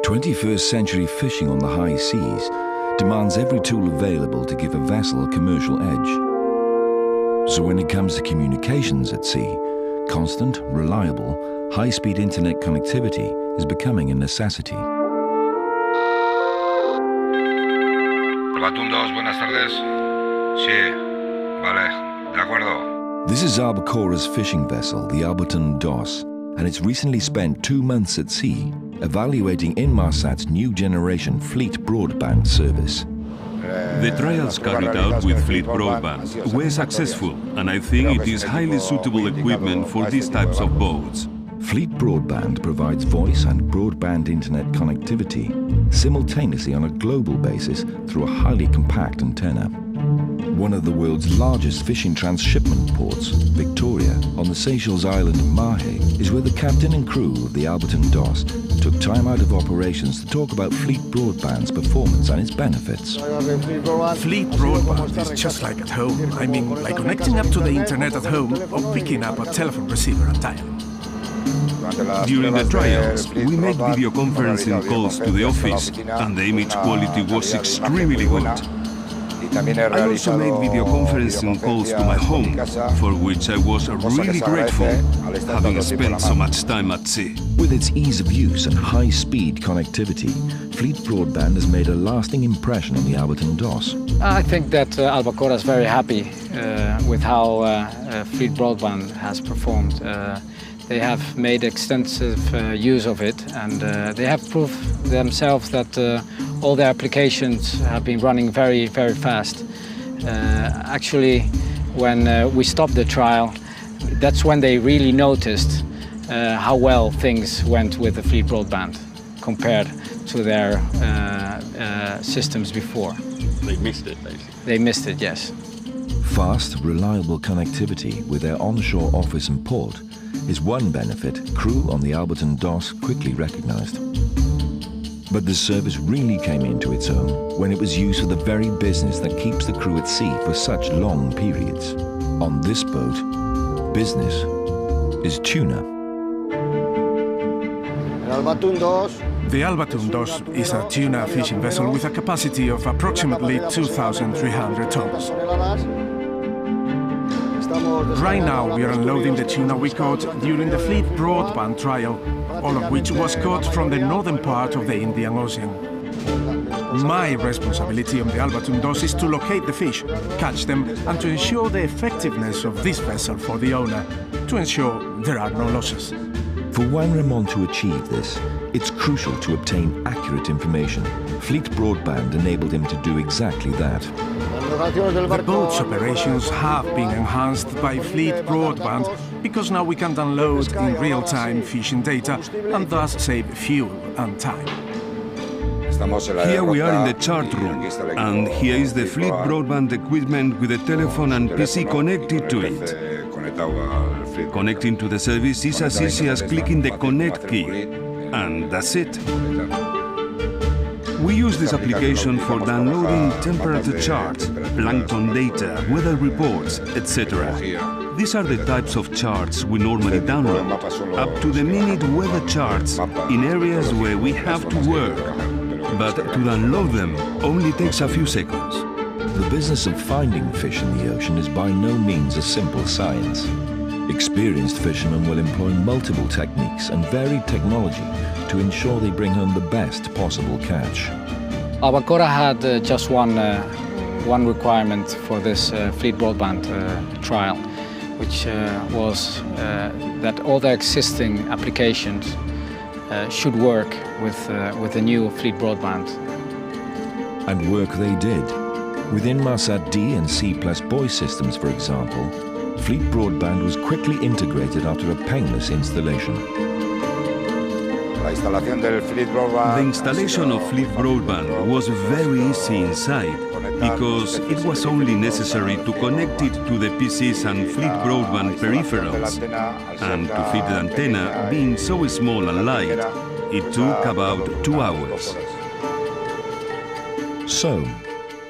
21st century fishing on the high seas demands every tool available to give a vessel a commercial edge. So when it comes to communications at sea, constant, reliable, high-speed internet connectivity is becoming a necessity. Albatun 2, buenas tardes. Sí, vale, de acuerdo. This is Albacora's fishing vessel, the Albatun DOS, and it's recently spent 2 months at sea evaluating Inmarsat's new generation FleetBroadband service. The trials carried out with FleetBroadband were successful, and I think it is highly suitable equipment for these types of boats. FleetBroadband provides voice and broadband internet connectivity simultaneously on a global basis through a highly compact antenna. One of the world's largest fishing transshipment ports, Victoria, on the Seychelles island of Mahe, is where the captain and crew of the Albatun DOS took time out of operations to talk about FleetBroadband's performance and its benefits. FleetBroadband is just like at home. I mean, like connecting up to the internet at home or picking up a telephone receiver and dialing. During the trials, we made video conferencing calls to the office, and the image quality was extremely good. I also made video conferencing calls to my home, for which I was really grateful, having spent so much time at sea. With its ease of use and high-speed connectivity, FleetBroadband has made a lasting impression on the Albatun DOS. I think that Albacora is very happy with how FleetBroadband has performed. They have made extensive use of it, and they have proved themselves that all their applications have been running very, very fast. Actually, when we stopped the trial, that's when they really noticed how well things went with the FleetBroadband compared to their systems before. They missed it, basically. They missed it, yes. Fast, reliable connectivity with their onshore office and port is one benefit crew on the Albatun DOS quickly recognized. But the service really came into its own when it was used for the very business that keeps the crew at sea for such long periods. On this boat, business is tuna. The Albatun DOS is a tuna fishing vessel with a capacity of approximately 2,300 tons. Right now we are unloading the tuna we caught during the FleetBroadband trial, all of which was caught from the northern part of the Indian Ocean. My responsibility on the Albatun DOS is to locate the fish, catch them, and to ensure the effectiveness of this vessel for the owner, to ensure there are no losses. For Juan Ramon to achieve this, it's crucial to obtain accurate information. FleetBroadband enabled him to do exactly that. The boat's operations have been enhanced by FleetBroadband because now we can download in real-time fishing data and thus save fuel and time. Here we are in the chart room, and here is the FleetBroadband equipment with a telephone and PC connected to it. Connecting to the service is as easy as clicking the connect key, and that's it. We use this application for downloading temperature charts, plankton data, weather reports, etc. These are the types of charts we normally download, up to the minute weather charts in areas where we have to work. But to download them only takes a few seconds. The business of finding fish in the ocean is by no means a simple science. Experienced fishermen will employ multiple techniques and varied technology to ensure they bring home the best possible catch. Albacora had just one requirement for this FleetBroadband trial, which was that all the existing applications should work with the new FleetBroadband. And work they did. With Inmarsat D and C+ buoy systems, for example, FleetBroadband was quickly integrated after a painless installation. The installation of FleetBroadband was very easy inside, because it was only necessary to connect it to the PCs and FleetBroadband peripherals, and to fit the antenna, being so small and light, it took about 2 hours. So,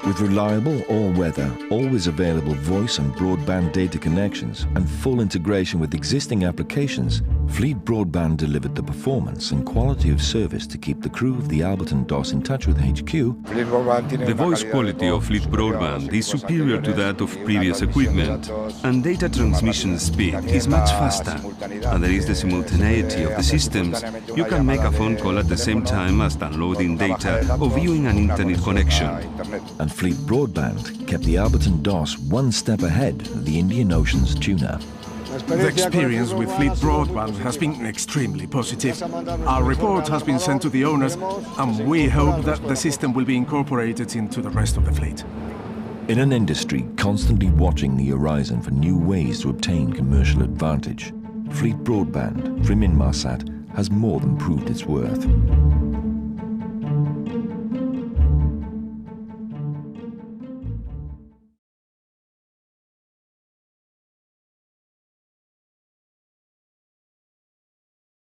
with reliable, all-weather, always available voice and broadband data connections and full integration with existing applications, FleetBroadband delivered the performance and quality of service to keep the crew of the Albatun DOS in touch with HQ. The voice quality of FleetBroadband is superior to that of previous equipment, and data transmission speed is much faster, and there is the simultaneity of the systems. You can make a phone call at the same time as downloading data or viewing an internet connection. And FleetBroadband kept the Albatun DOS one step ahead of the Indian Ocean's tuna. The experience with FleetBroadband has been extremely positive. Our report has been sent to the owners, and we hope that the system will be incorporated into the rest of the fleet. In an industry constantly watching the horizon for new ways to obtain commercial advantage, FleetBroadband from Inmarsat has more than proved its worth.